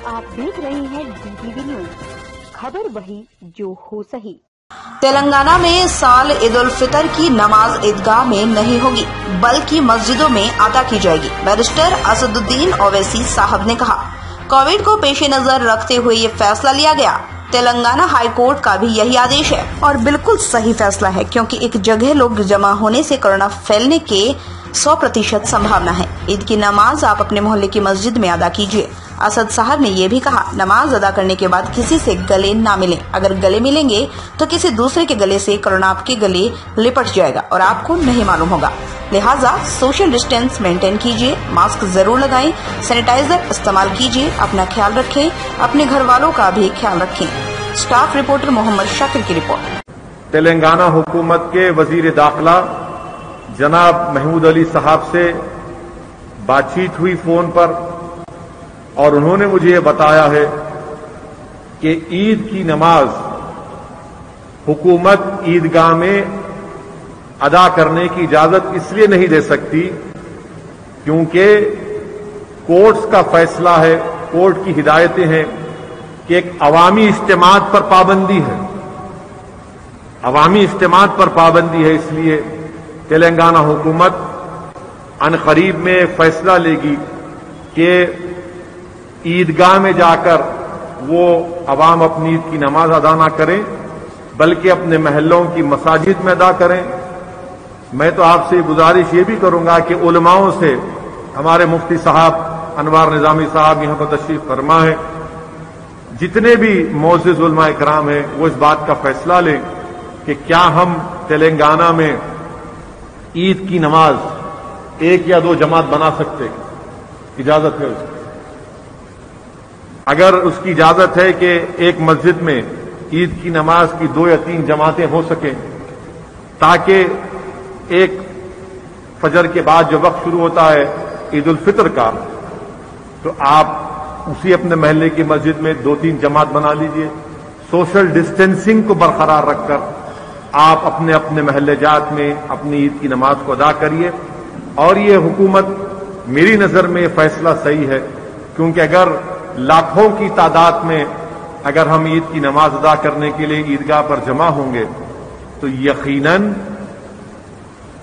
आप देख रहे हैं DTV न्यूज, खबर वही जो हो सही। तेलंगाना में इस साल ईद उल फितर की नमाज ईदगाह में नहीं होगी बल्कि मस्जिदों में अदा की जाएगी। बैरिस्टर असदुद्दीन ओवैसी साहब ने कहा, कोविड को पेश नजर रखते हुए ये फैसला लिया गया। तेलंगाना हाई कोर्ट का भी यही आदेश है और बिल्कुल सही फैसला है, क्योंकि एक जगह लोग जमा होने से कोरोना फैलने के 100% संभावना है। ईद की नमाज आप अपने मोहल्ले की मस्जिद में अदा कीजिए। असद साहब ने यह भी कहा, नमाज अदा करने के बाद किसी से गले ना मिलें। अगर गले मिलेंगे तो किसी दूसरे के गले से कोरोना आपके गले लिपट जाएगा और आपको नहीं मालूम होगा। लिहाजा सोशल डिस्टेंस मेंटेन कीजिए, मास्क जरूर लगाएं, सैनिटाइजर इस्तेमाल कीजिए, अपना ख्याल रखें, अपने घर वालों का भी ख्याल रखें। स्टाफ रिपोर्टर मोहम्मद शाकिर की रिपोर्ट। तेलंगाना हुकूमत के वजीर दाखिला जनाब महमूद अली साहब से बातचीत हुई फोन पर और उन्होंने मुझे ये बताया है कि ईद की नमाज हुकूमत ईदगाह में अदा करने की इजाजत इसलिए नहीं दे सकती क्योंकि कोर्ट्स का फैसला है, कोर्ट की हिदायतें हैं कि एक अवामी इज्तिमात पर पाबंदी है, अवामी इज्तिमात पर पाबंदी है। इसलिए तेलंगाना हुकूमत अनकरीब में फैसला लेगी कि ईदगाह में जाकर वो अवाम अपनी ईद की नमाज अदा ना करें बल्कि अपने महल्लों की मसाजिद में अदा करें। मैं तो आपसे गुजारिश ये भी करूंगा कि उलमाओं से, हमारे मुफ्ती साहब अनवार निजामी साहब यहां पर तशरीफ फरमा है, जितने भी मोअज़्ज़िज़ उलमा इकराम हैं वो इस बात का फैसला लें कि क्या हम तेलंगाना में ईद की नमाज एक या दो जमात बना सकते हैं। इजाजत है उसकी। अगर उसकी इजाजत है कि एक मस्जिद में ईद की नमाज की 2 या 3 जमातें हो सकें ताकि एक फजर के बाद जो वक्त शुरू होता है ईद उल फितर का, तो आप उसी अपने महल्ले की मस्जिद में 2-3 जमात बना लीजिए। सोशल डिस्टेंसिंग को बरकरार रखकर आप अपने अपने महल्ले जात में अपनी ईद की नमाज को अदा करिए। और ये हुकूमत, मेरी नजर में फैसला सही है, क्योंकि अगर लाखों की तादाद में अगर हम ईद की नमाज अदा करने के लिए ईदगाह पर जमा होंगे तो यकीनन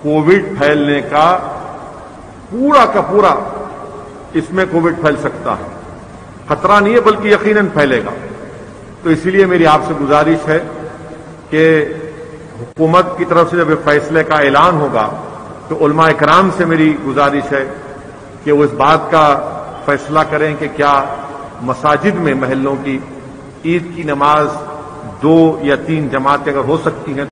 कोविड फैलने का पूरा इसमें कोविड फैल सकता है। खतरा नहीं है बल्कि यकीनन फैलेगा। तो इसलिए मेरी आपसे गुजारिश है कि हुकूमत की तरफ से जब फैसले का ऐलान होगा तो उलमा इकराम से मेरी गुजारिश है कि वो इस बात का फैसला करें कि क्या मसाजिद में महल्लों की ईद की नमाज 2 या 3 जमातें अगर हो सकती हैं